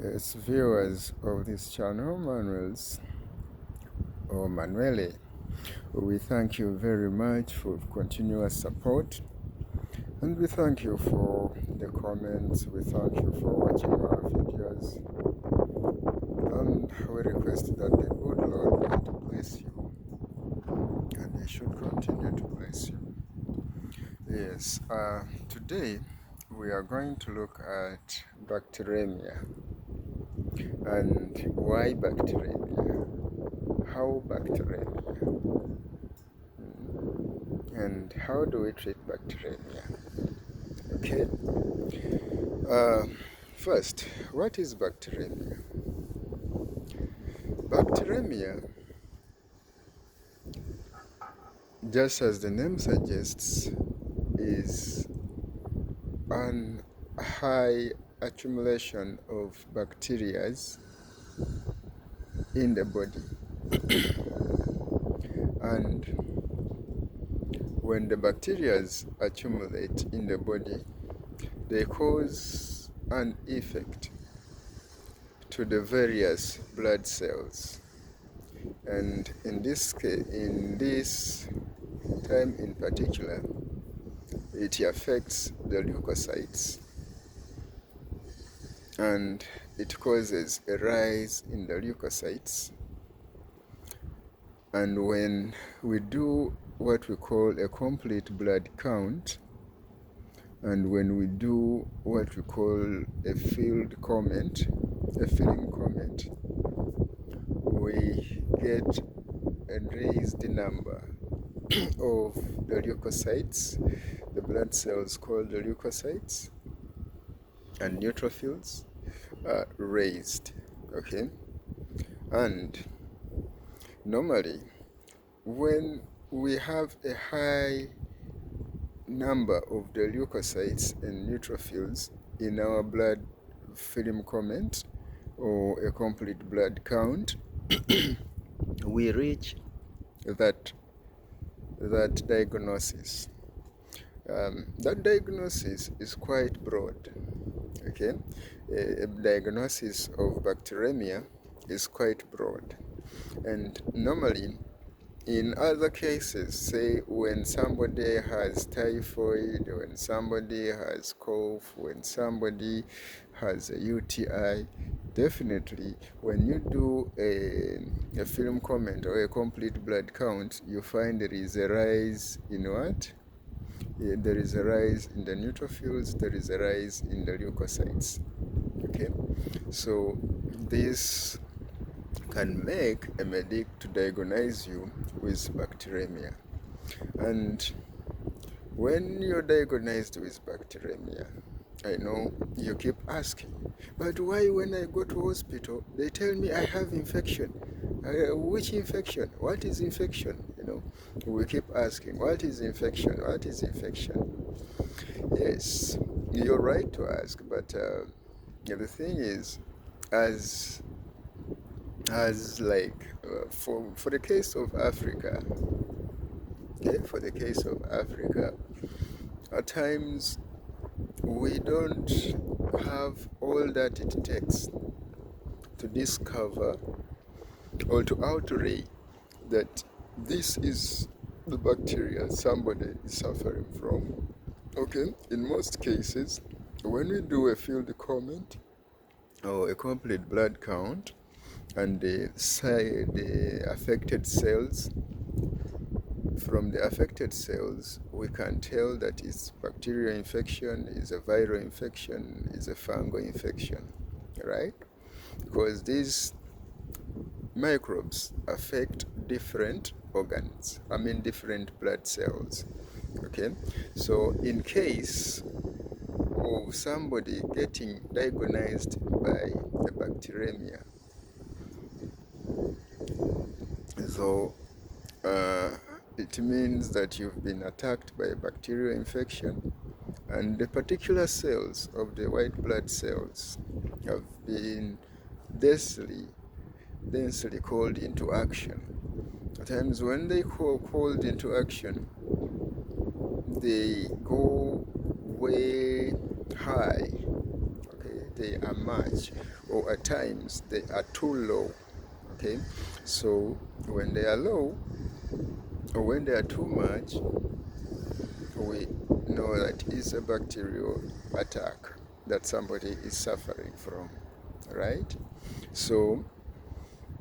As viewers of this channel, Manuels or Manuele, we thank you very much for continuous support, and we thank you for the comments. We thank you for watching our videos, and we request that the good Lord might bless you, and He should continue to bless you. Yes, today we are going to look at bacteremia. And why bacteremia? How bacteremia? And how do we treat bacteremia? Okay. First, what is bacteremia? Bacteremia, just as the name suggests, is an high accumulation of bacteria in the body. And when the bacteria accumulate in the body, they cause an effect to the various blood cells. And in this time in particular, it affects the leukocytes, and it causes a rise in the leukocytes. And when we do what we call a complete blood count, and when we do what we call a filling comment, we get a raised number of the leukocytes, the blood cells called the leukocytes, and neutrophils are raised. Okay, and normally when we have a high number of the leukocytes and neutrophils in our blood film comment or a complete blood count, we reach that diagnosis. That diagnosis is quite broad. Okay, a diagnosis of bacteremia is quite broad, and normally in other cases, say when somebody has typhoid, when somebody has cough, when somebody has a UTI, definitely when you do a film comment or a complete blood count, you find there is a rise in what? There is a rise in the neutrophils, there is a rise in the leukocytes. Okay, so this can make a medic to diagnose you with bacteremia. And when you're diagnosed with bacteremia, I know you keep asking, but why when I go to hospital they tell me I have infection? Which infection? What is infection? We keep asking, what is infection? What is infection? Yes, you're right to ask, but the thing is, as like for the case of Africa, okay, for the case of Africa, at times we don't have all that it takes to discover or to outrage that this is the bacteria somebody is suffering from. Okay, in most cases, when we do a field comment or a complete blood count, and the affected cells, from the affected cells we can tell that it's bacterial infection, is a viral infection, is a fungal infection, right? Because these microbes affect different organs, different blood cells. Okay, so in case of somebody getting diagnosed by a bacteremia, so it means that you've been attacked by a bacterial infection, and the particular cells of the white blood cells have been densely called into action. At times when they called into action, they go way high. Okay, they are much, or at times they are too low. Okay, so when they are low or when they are too much, we know that it's a bacterial attack that somebody is suffering from, right? So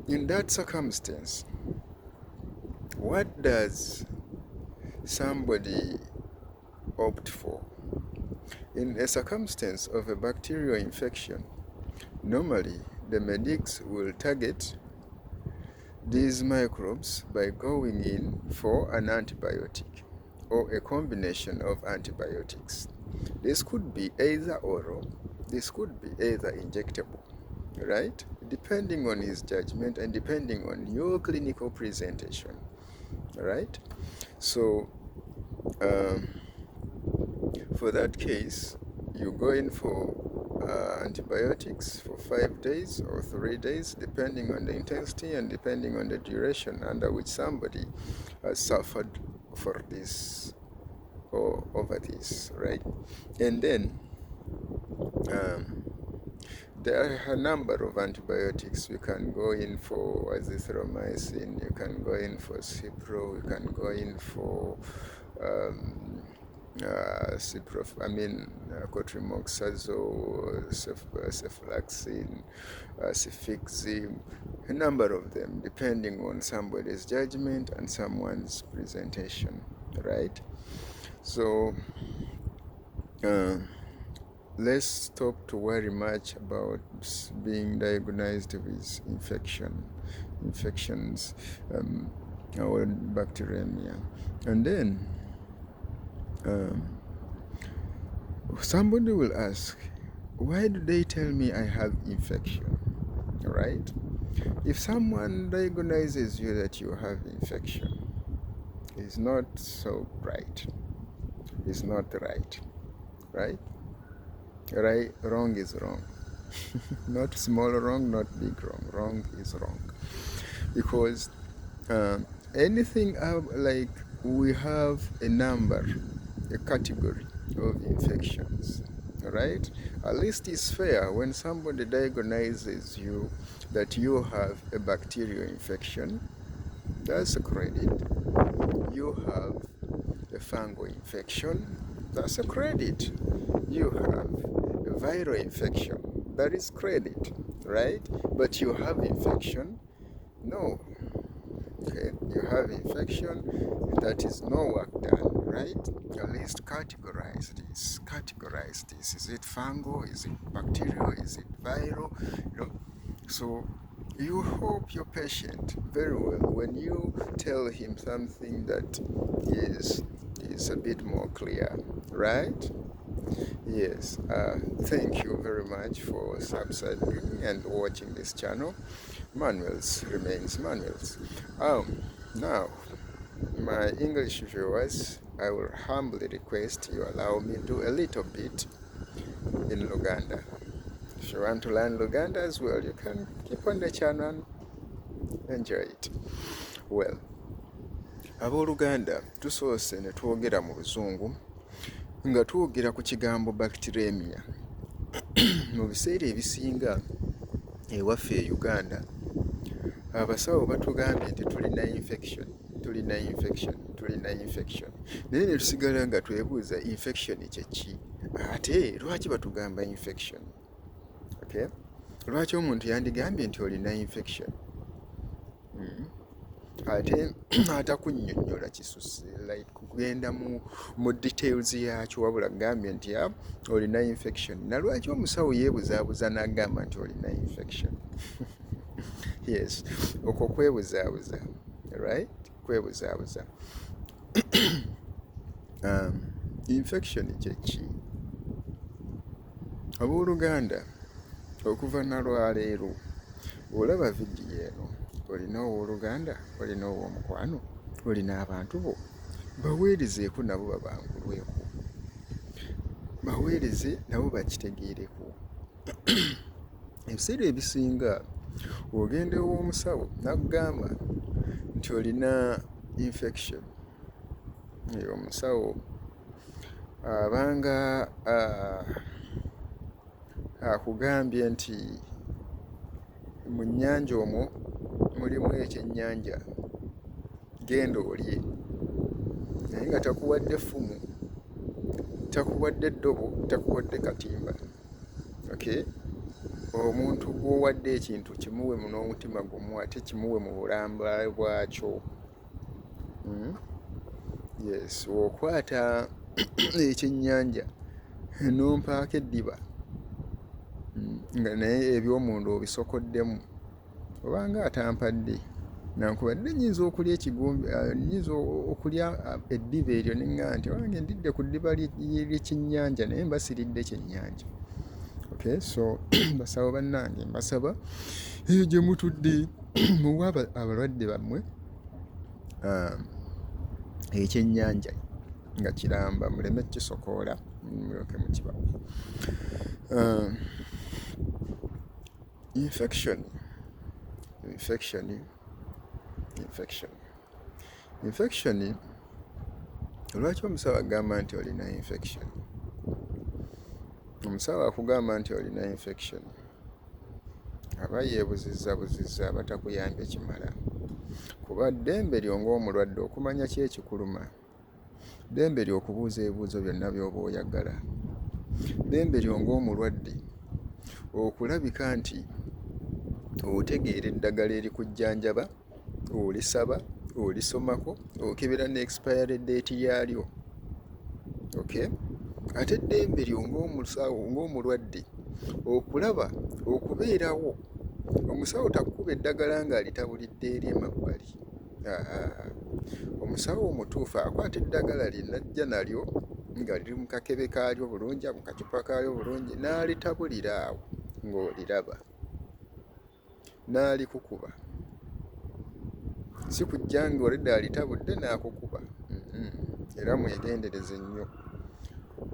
in that circumstance, what does somebody opt for? In a circumstance of a bacterial infection, normally the medics will target these microbes by going in for an antibiotic or a combination of antibiotics. This could be either oral, this could be either injectable, right? Depending on his judgment and depending on your clinical presentation, right? So for that case, you go in for antibiotics for 5 days or 3 days, depending on the intensity and depending on the duration under which somebody has suffered for this or over this, right? And then there are a number of antibiotics. You can go in for azithromycin, you can go in for cipro, you can go in for cotrimoxazole, cephaloxin, cefixime, a number of them, depending on somebody's judgment and someone's presentation, right? So let's stop to worry much about being diagnosed with infections, or bacteremia. And then somebody will ask, why do they tell me I have infection? Right? If someone diagnoses you that you have infection, it's not so right. It's not right. Right? Right? Wrong is wrong. Not small wrong, not big wrong. Wrong is wrong. Because anything like we have a number, a category of infections, right? At least it's fair when somebody diagnoses you that you have a bacterial infection. That's a credit. You have a fungal infection. That's a credit. You have a viral infection. That is credit, right? But you have infection? No. Okay, you have infection, that is no work done, right? At least categorize this. Categorize this. Is it fungal? Is it bacterial? Is it viral? So you hope your patient very well when you tell him something that is a bit more clear, right? Yes, thank you very much for subscribing and watching this channel. Manuals remains manuals. Now, my English viewers, I will humbly request you allow me to do a little bit in Luganda. If you want to learn Luganda as well, you can keep on the channel and enjoy it. Well, abooluganda tusoose ne twogera mu Luzungu nga twogera ku kigambo Bacteremia. Mu biseera ebisinga ewaffe e Uganda abasawo batugambye nti tulina infection naye ne tusigala nga twebuuza infection kyeki, ate lwaki batugamba infection? Okay? Lwaki omuntu yandigambye nti olina infection ate atakunnyonnyola kisusse, like kugenda mu details yakyo, wabula gambye nti olina infection. Na lwaki omusawo yeebuzaabuza n'agamba nti olina infection? Yes, okwo kwebuzaabuza, right? Kwebuzaabuza. Infection kyeki? Abooluganda, okuva nalwaleero olaba vidiyo eno, olina owooluganda, olina ow'omukwano, olina abantu bo, baweerezeeko nabo babangulweko, baweereze nabo bakitegeereko. Ebiseera ebisinga ogenda ew'omusawo n'akugamba nti olina infection, omusawo abanga akugambye nti mu nnyanja omwo mulimu ekyennyanja, genda olye, naye nga takuwadde ffumu, takuwadde ddobo, takuwadde katimba. Okay? Omuntu gw'owadde ekintu kimuwe n'omutima gumu, ate kimuwe mu bulamba bwakyo. Yes, okwata ekyennyanja n'ompaako eddiba nga naye ebyomunda obisokoddemu, obanga atampadde nankubadde nnyinza okulya ekigumbi, nnyinza okulya eddiba eryo neŋŋamba nti owange ndidde ku ddiba ly'ekyennyanja naye mba siridde kyennyanja. Okay, so basawo bannange, mbasaba eyo gye mutudde muwe abalwadde bammwe ekyennyanja nga kiramba, muleme kisokoola, mulyoke mukibawe. Infection. Lwaki omusawo agamba nti olina infection? Omusawo akugamba nti olina infection aba yeebuzizza aba takuyambye kimala, kuba ddembe lyo ng'omulwadde okumanya ki ekikuluma, ddembe lyo okubuuza ebibuuzo byonna by'oba oyagala, ddembe lyo ng'omulwadde okulabika nti otegeera eddagala erikujjanjaba, olisaba, olisomako, okebera ne expiry date yaalyo. Okay? Ate eddembe lyo ng'omusawo ng'omulwadde okulaba okubeerawo. Omusawo takukuba eddagala ng'alitabulidde eri emabbali. Omusawo omutuufu akwata eddagala lye n'ajja nalyo nga liri mu kakebe kaalyo bulungi, mu kacupa kaalyo bulungi, n'alitabulira awo ng'oliraba, n'alikukuba. Si kujja ng'olidde alitabudde n'akukuba. Era mwegendereze nnyo.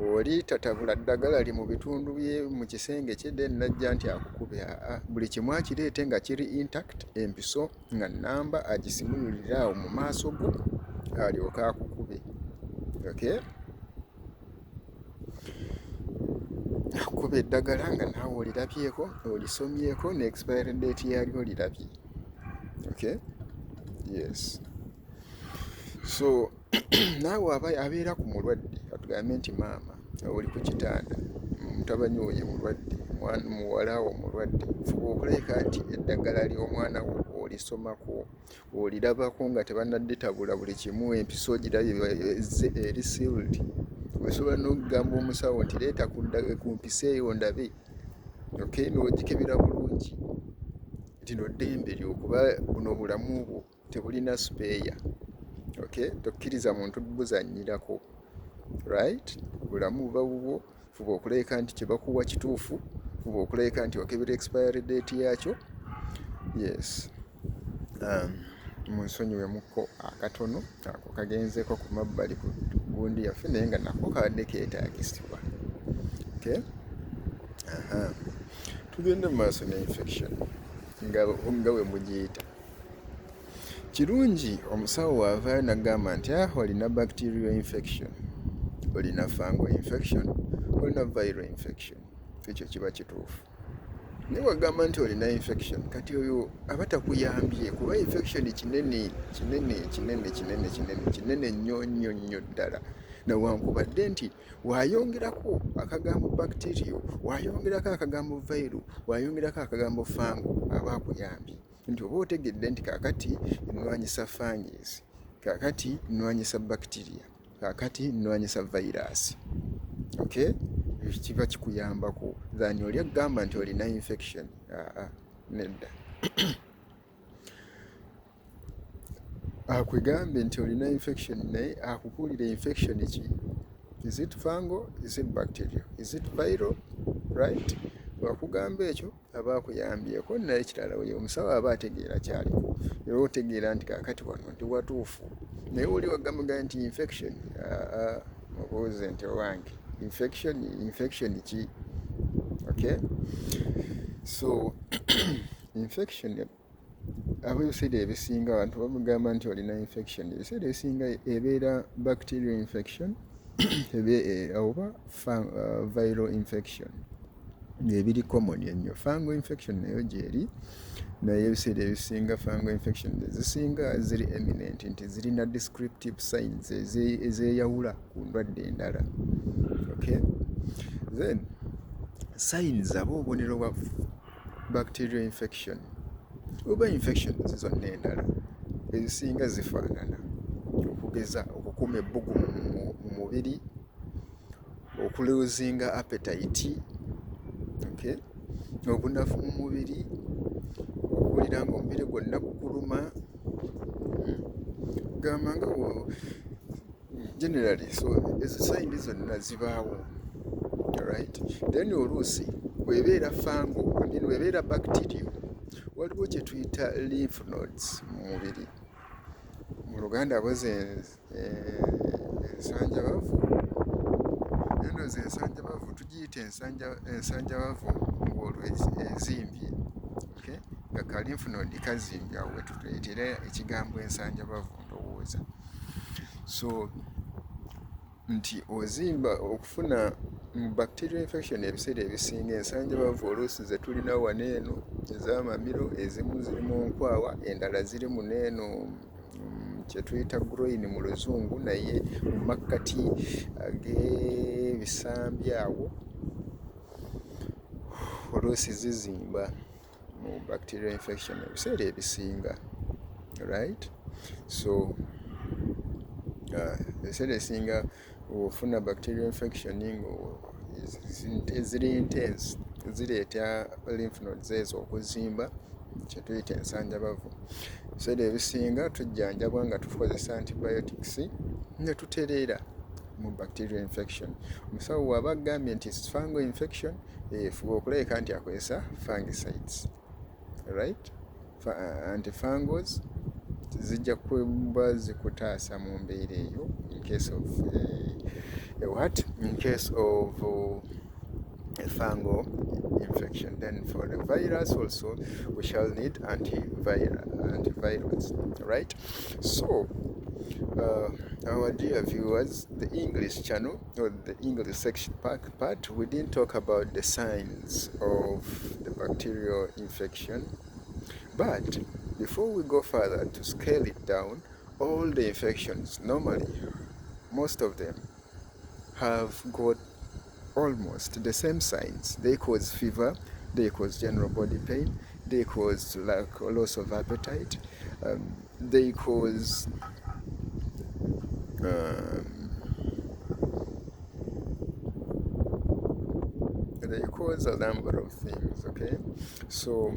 Oli tatabula ddagala li mu bitundu bye mu kisenge kye then najja nti akukube. Buli kimu akireete nga kiri intact, empiso nga nnamba, agisimululire awo mu maaso go alyoke akukube. Okay? Akukuba eddagala nga naawe olirabyeko, olisomyeko, ne expiry date yalyo olirabye. Okay? Yes. So naawe abeera ku mulwadde, atugambe nti maama oli ku kitanda, mutabani wo ye mulwadde, muwala wo mulwadde, fuba okulabika nti eddagala ly'omwana wo olisomako, olirabako nga tebannadditabula buli kimu, empiso girabye eri sealed. Osobola n'okugamba omusawo nti leeta ku mpiso eyo ndabe. Okay? N'ogikebera bulungi. Lino ddembe lyo, kuba buno bulamu bwo, tebulina speeya. Okay? Tokkiriza muntu buzannyirako. Right? Bulamu buba bubwo, fuba okulabika nti kye bakuwa kituufu, fuba okulabika nti okebera expiry date yaakyo. Yes. Munsonyiwemuko akatono ako kagenzeko ku mabbali ku gundi yaffe naye nga nako kabadde keetaagisibwa. Okay? Tugende mu maaso ne infection nga we mugiyita. Kirungi omusawo wavaayo n'agamba nti olina bacterial infection, olina fungal infection, olina viral infection. Ekyo kiba kituufu. Naye wagamba nti olina infection, kati oyo aba takuyambye, kuba infection kinene nnyo ddala. Newankubadde nti wayongerako akagambo bacteria, wayongerako akagambo viral, wayongerako akagambo fungal, aba akuyambye. Nti oba otegedde nti kaakati nnwanyisa fungus, kaakati nnwanyisa bacteria, kaakati nnwanyisa virus. Okay? Kiba kikuyambako. Zani oli agamba nti olina infection. Nedda. Akwegambe nti olina infection naye akukuulira infection ki? Is it fungal? Is it bacterial? Is it viral? Right? Wakugamba ekyo aba akuyambyeko. Naye kirala oyo omusawo aba ategeera kyaliko. Era otegeera nti kaakati wano ndi watuufu. Naye oli wagamba nti infection. Mubuuze nti owange infection ki? Okay? So infection ebiseera ebisinga abantu bamugamba nti olina infection, ebiseera ebisinga ebeera bacterial infection oba viral infection. ebiri common ennyo. Fungal infection nayo gyeri, naye ebiseera ebisinga fungal infection ezisinga ziri eminent nti zirina descriptive signs ezeeyawula ku ndwadde endala. Okay? Then signs aba obubonero bwa bacterial infection oba infections zonna endala ezisinga zifaanana, okugeza okukuma ebbugumu mu mubiri, okuloozinga appetite, okay? Obunafu mu mubiri, okuwulira nga omubiri gwonna gukuluma, gamba nga generally. So ezo sayini zonna zibaawo, alright? Then oluusi bw'ebeera fango, bw'ebeera bacteria, waliwo kye tuyita lymph nodes mu mubiri. Mu Luganda boze ensanjabavu, eno ze ensanjabavu tugiyita ensanjabavu ng'olwo ezimbye, okay? Nga ka lymph node kazimbye, awo wetuleetera ekigambo ensanjabavu ndowooza. So nti ozimba okufuna bacterial infection ebiseera ebisinga ensanjabavu oluusi ze tulina wano eno ez'amamiro, ezimu ziri mu nkwawa, endala ziri mu neeno kye tuyita groin mu Luzungu, naye mu makkati ag'ebisambi awo oluusi zizimba mu bacterial infection ebiseera ebisinga, right? So ebiseera ebisinga ofuna bacterial infection eziri intense zireeta lymph nodes ezo okuzimba, kye tuyita ensanjabavu. Ebiseera ebisinga tujjanjabwa nga tukozesa antibiotics ne tutereera mu bacterial infection. Omusawo bw'aba agambye nti fungal infection, fuba okulabika nti akozesa fungicides, right? Antifungals zijja kuba zikutaasa mu mbeera eyo in case of in case of a fungal infection. Then for the virus also we shall need antivirals, right? So our dear viewers, the English channel or the English section part, we didn't talk about the signs of the bacterial infection, but before we go further to scale it down, all the infections, normally most of them have got almost the same signs. They cause fever, they cause general body pain, they cause loss of appetite, they cause a number of things, okay? So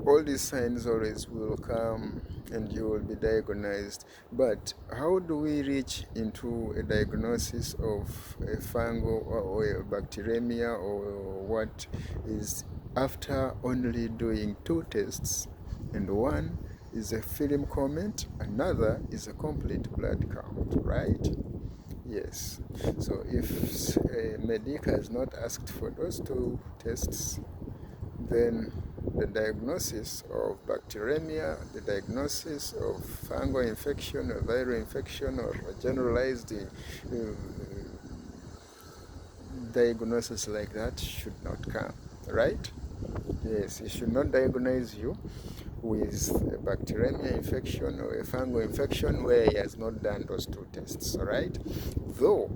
all these signs always will come and you will be diagnosed. But how do we reach into a diagnosis of a fungal or a bacteremia or what is after only doing 2 tests, and one is a film comment, another is a complete blood count, right? Yes. So if a medic has not asked for those 2 tests, then the diagnosis of bacteremia, the diagnosis of fungal infection or viral infection or a generalized diagnosis like that should not come, right? Yes, it should not diagnose you with a bacteremia infection or a fungal infection where he has not done those 2 tests, all right? Though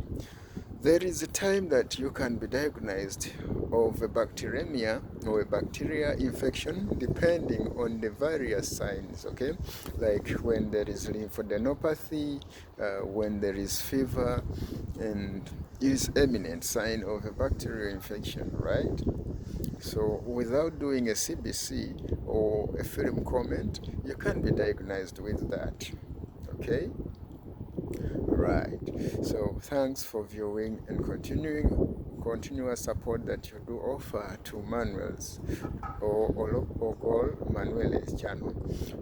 there is a time that you can be diagnosed of a bacteremia or a bacteria infection depending on the various signs, okay? Like when there is lymphadenopathy, when there is fever, and is eminent sign of a bacterial infection, right? So without doing a CBC or a film comment, you can be diagnosed with that, okay? Right. So thanks for viewing and continuous support that you do offer to Manuel's or Manuel's channel.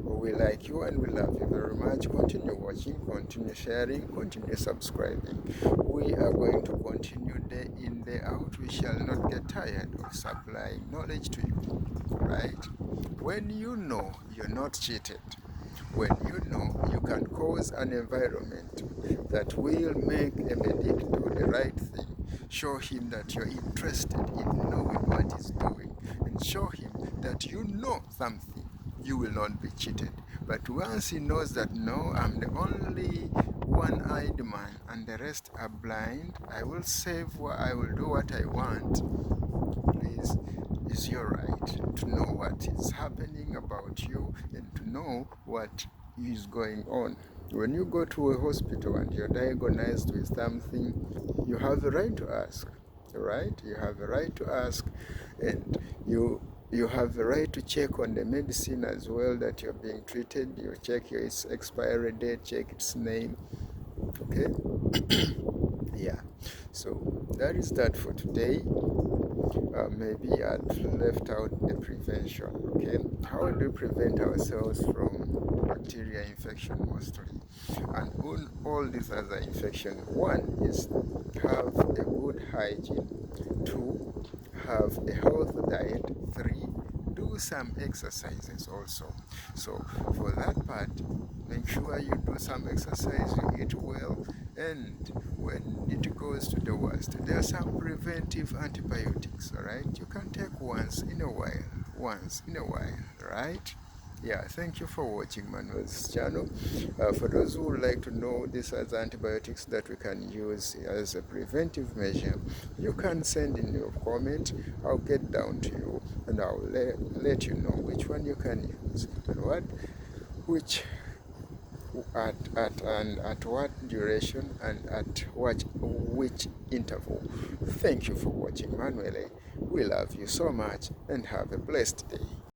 We like you and we love you very much. Continue watching, continue sharing, continue subscribing. We are going to continue day in, day out. We shall not get tired of supplying knowledge to you, right? When you know you're not cheated, when you know you can cause an environment that will make a medic do the right thing, Show him that you're interested in knowing what he's doing, and show him that you know something. You will not be cheated. But once he knows that no, I'm the only one-eyed man and the rest are blind, I will I will do what I want. Please, it's your right to know what is happening about you and to know what is going on. When you go to a hospital and you're diagnosed with something, you have the right to ask, right? You have the right to ask, and you have the right to check on the medicine as well that you're being treated. You check its expiry date, check its name. Okay. Yeah, so that is that for today. Maybe I'd left out the prevention. Okay, how do we prevent ourselves from bacteria infection mostly, and all these other infection? One is have a good hygiene. Two, have a healthy diet. Three, do some exercises also. So for that part, make sure you do some exercise, you eat well, and when it goes to the worst, there are some preventive antibiotics, all right? You can take once in a while, right? Yeah, thank you for watching Manuel's channel. For those who would like to know these as antibiotics that we can use as a preventive measure, you can send in your comment. I'll get down to you and I'll let you know which one you can use and which at what duration and at which interval. Thank you for watching, Manuele. We love you so much and have a blessed day.